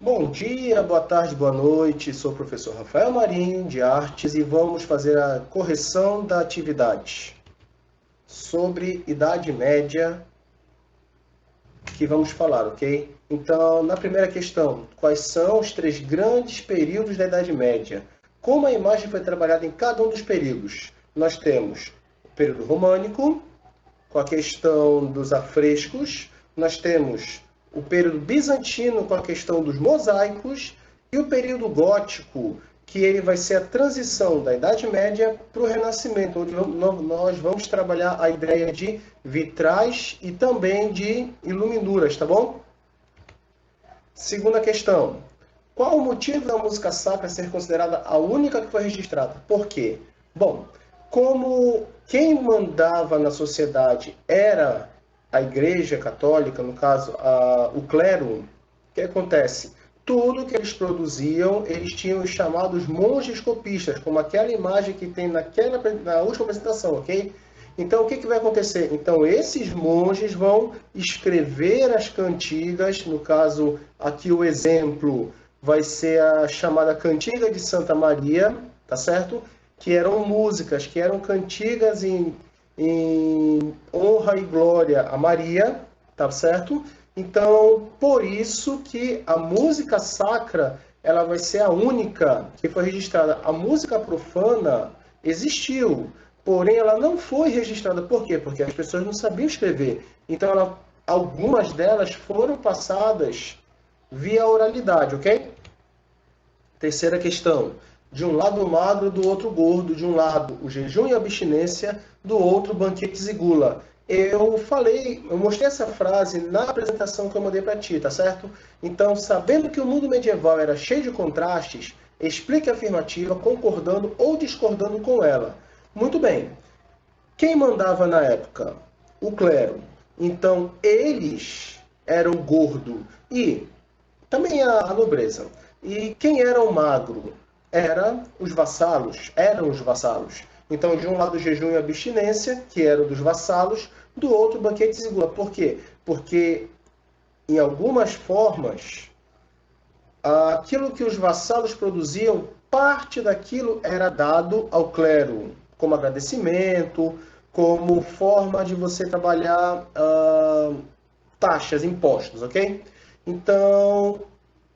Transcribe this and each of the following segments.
Bom dia, boa tarde, boa noite. Sou o professor Rafael Marinho, de Artes, e vamos fazer a correção da atividade sobre Idade Média que vamos falar, ok? Então, na primeira questão, quais são os três grandes períodos da Idade Média? Como a imagem foi trabalhada em cada um dos períodos? Nós temos o período românico, com a questão dos afrescos, nós temos o período bizantino com a questão dos mosaicos e o período gótico, que ele vai ser a transição da Idade Média para o Renascimento, onde nós vamos trabalhar a ideia de vitrais e também de iluminuras, tá bom? Segunda questão. Qual o motivo da música sacra ser considerada a única que foi registrada? Por quê? Bom, como quem mandava na sociedade era a Igreja Católica, no caso, o clero, o que acontece? Tudo que eles produziam, eles tinham os chamados monges copistas, como aquela imagem que tem na última apresentação, ok? Então, o que vai acontecer? Então, esses monges vão escrever as cantigas, no caso, aqui o exemplo vai ser a chamada Cantiga de Santa Maria, tá certo? Que eram músicas, que eram cantigas em honra e glória a Maria, tá certo? Então, por isso que a música sacra, ela vai ser a única que foi registrada. A música profana existiu, porém ela não foi registrada. Por quê? Porque as pessoas não sabiam escrever. Então, algumas delas foram passadas via oralidade, ok? Terceira questão. De um lado magro, do outro gordo. De um lado o jejum e abstinência, do outro banquetes e gula. Eu mostrei essa frase na apresentação que eu mandei para ti, tá certo? Então, sabendo que o mundo medieval era cheio de contrastes, explique a afirmativa concordando ou discordando com ela. Muito bem. Quem mandava na época? O clero. Então, eles eram gordo e também a nobreza. E quem era o magro? Eram os vassalos. Então, de um lado, o jejum e abstinência, que eram dos vassalos, do outro, banquetes e gula. Por quê? Porque, em algumas formas, aquilo que os vassalos produziam, parte daquilo era dado ao clero, como agradecimento, como forma de você trabalhar taxas, impostos, ok? Então,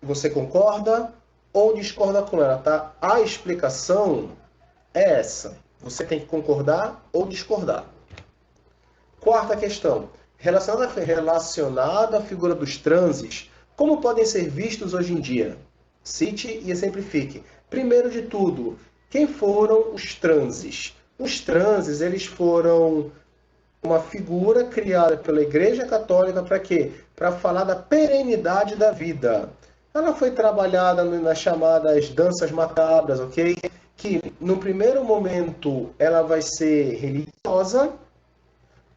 você concorda ou discorda com ela, tá? A explicação é essa. Você tem que concordar ou discordar. Quarta questão. Relacionada à figura dos transes, como podem ser vistos hoje em dia? Cite e exemplifique. Primeiro de tudo, quem foram os transes? Os transes, eles foram uma figura criada pela Igreja Católica para quê? Para falar da perenidade da vida. Ela foi trabalhada nas chamadas danças macabras, ok? Que no primeiro momento ela vai ser religiosa,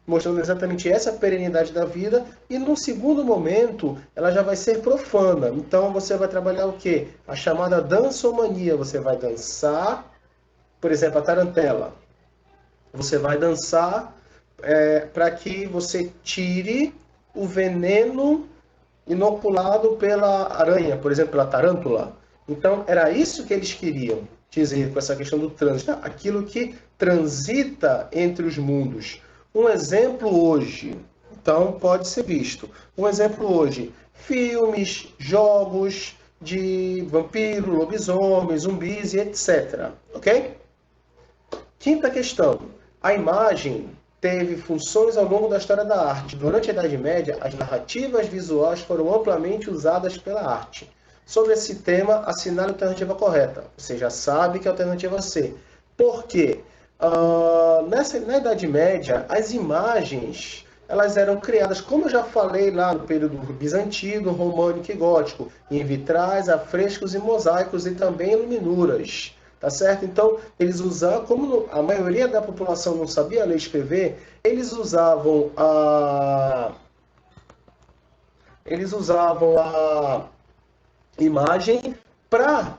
mostrando exatamente essa perenidade da vida, e no segundo momento ela já vai ser profana. Então você vai trabalhar o quê? A chamada dançomania. Você vai dançar, por exemplo, a tarantela. Você vai dançar para que você tire o veneno inoculado pela aranha, por exemplo, pela tarântula. Então, era isso que eles queriam dizer com essa questão do trânsito, aquilo que transita entre os mundos. Um exemplo hoje, então pode ser visto. Um exemplo hoje, filmes, jogos de vampiro, lobisomem, zumbis e etc. Ok? Quinta questão. A imagem teve funções ao longo da história da arte. Durante a Idade Média, as narrativas visuais foram amplamente usadas pela arte. Sobre esse tema, assinale a alternativa correta. Você já sabe que é a alternativa C. Por quê? Na Idade Média, as imagens elas eram criadas, como eu já falei lá no período bizantino, românico e gótico, em vitrais, afrescos e mosaicos e também iluminuras. Tá certo? Então, eles usavam, como a maioria da população não sabia ler e escrever, eles usavam a imagem para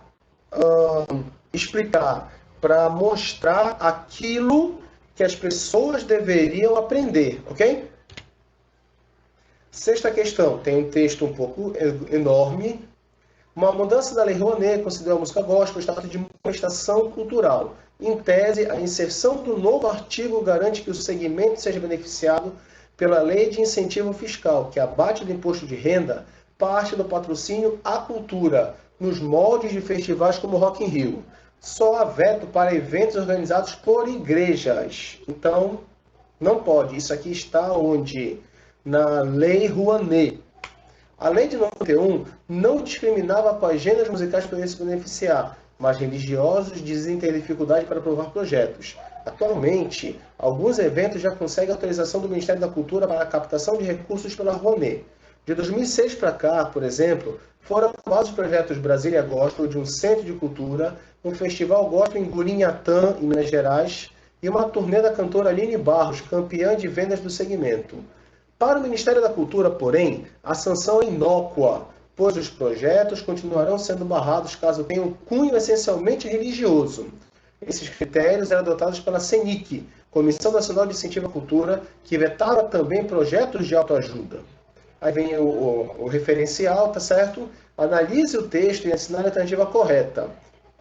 explicar, para mostrar aquilo que as pessoas deveriam aprender, ok? Sexta questão, tem um texto um pouco enorme. Uma mudança da Lei Rouanet considerou a música gospel status de manifestação cultural. Em tese, a inserção do novo artigo garante que o segmento seja beneficiado pela Lei de Incentivo Fiscal, que abate do imposto de renda parte do patrocínio à cultura, nos moldes de festivais como Rock in Rio. Só há veto para eventos organizados por igrejas. Então, não pode. Isso aqui está onde? Na Lei Rouanet. A lei de 91 não discriminava quais gêneros musicais poderiam se beneficiar, mas religiosos dizem ter dificuldade para aprovar projetos. Atualmente, alguns eventos já conseguem autorização do Ministério da Cultura para a captação de recursos pela Rouanet. De 2006 para cá, por exemplo, foram aprovados projetos Brasília Gospel, de um centro de cultura, um festival gospel em Gurinhatã, em Minas Gerais, e uma turnê da cantora Aline Barros, campeã de vendas do segmento. Para o Ministério da Cultura, porém, a sanção é inócua, pois os projetos continuarão sendo barrados caso tenham cunho essencialmente religioso. Esses critérios eram adotados pela CENIC, Comissão Nacional de Incentivo à Cultura, que vetava também projetos de autoajuda. Aí vem o referencial, tá certo? Analise o texto e assinale a alternativa correta.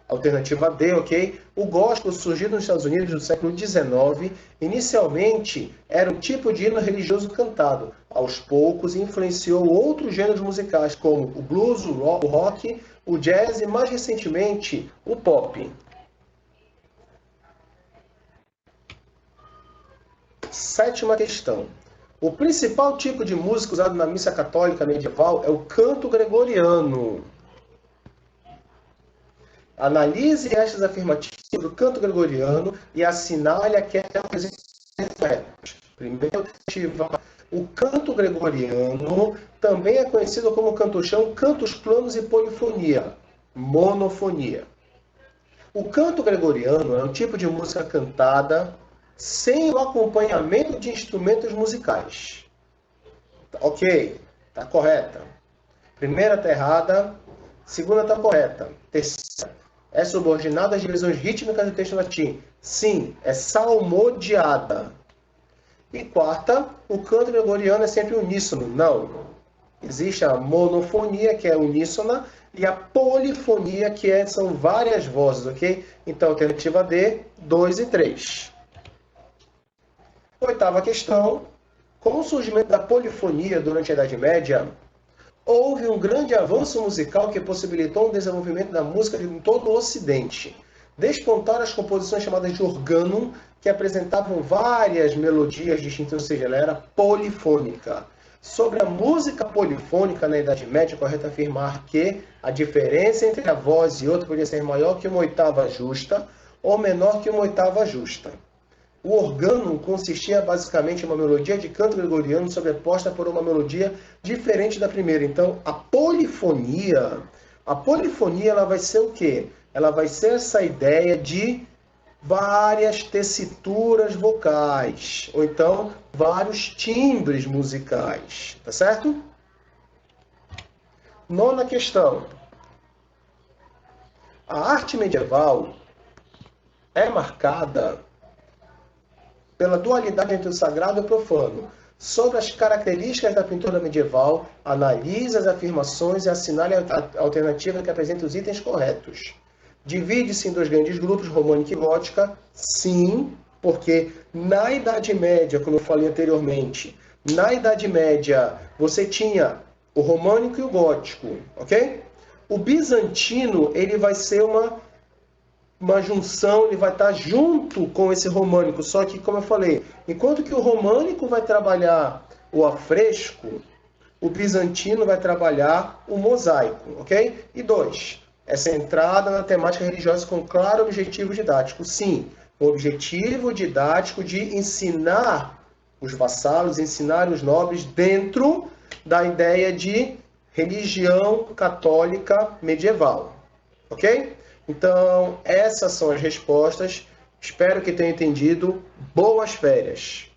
Alternativa D, ok? O gospel surgiu nos Estados Unidos no século XIX. Inicialmente, era um tipo de hino religioso cantado. Aos poucos, influenciou outros gêneros musicais, como o blues, o rock, o jazz e, mais recentemente, o pop. Sétima questão. O principal tipo de música usado na missa católica medieval é o canto gregoriano. Analise estas afirmativas do canto gregoriano e assinale aquelas corretas. Primeira alternativa. O canto gregoriano também é conhecido como canto-chão, cantos planos e polifonia, monofonia. O canto gregoriano é um tipo de música cantada sem o acompanhamento de instrumentos musicais. Ok, está correta. Primeira está errada, segunda está correta. Terceira, é subordinada às divisões rítmicas do texto latim. Sim, é salmodiada. E quarta, o canto gregoriano é sempre uníssono. Não. Existe a monofonia, que é uníssona, e a polifonia, que são várias vozes, ok? Então, alternativa D, 2 e 3. Oitava questão. Com o surgimento da polifonia durante a Idade Média, houve um grande avanço musical que possibilitou o desenvolvimento da música em todo o Ocidente. Despontaram as composições chamadas de organum, que apresentavam várias melodias distintas, ou seja, ela era polifônica. Sobre a música polifônica na Idade Média, é correto afirmar que a diferença entre a voz e outra podia ser maior que uma oitava justa ou menor que uma oitava justa. O organum consistia basicamente em uma melodia de canto gregoriano sobreposta por uma melodia diferente da primeira. Então, a polifonia ela vai ser o quê? Ela vai ser essa ideia de várias tessituras vocais, ou então vários timbres musicais, tá certo? Nona questão. A arte medieval é marcada pela dualidade entre o sagrado e o profano. Sobre as características da pintura medieval, analise as afirmações e assinale a alternativa que apresenta os itens corretos. Divide-se em dois grandes grupos, românica e gótica? Sim, porque na Idade Média, como eu falei anteriormente, na Idade Média você tinha o românico e o gótico, ok? O bizantino, ele vai ser uma junção, ele vai estar junto com esse românico, só que, como eu falei, enquanto que o românico vai trabalhar o afresco, o bizantino vai trabalhar o mosaico, ok? E 2, é centrada na temática religiosa com claro objetivo didático. Sim, o objetivo didático de ensinar os vassalos, ensinar os nobres dentro da ideia de religião católica medieval, ok? Então, essas são as respostas. Espero que tenha entendido. Boas férias!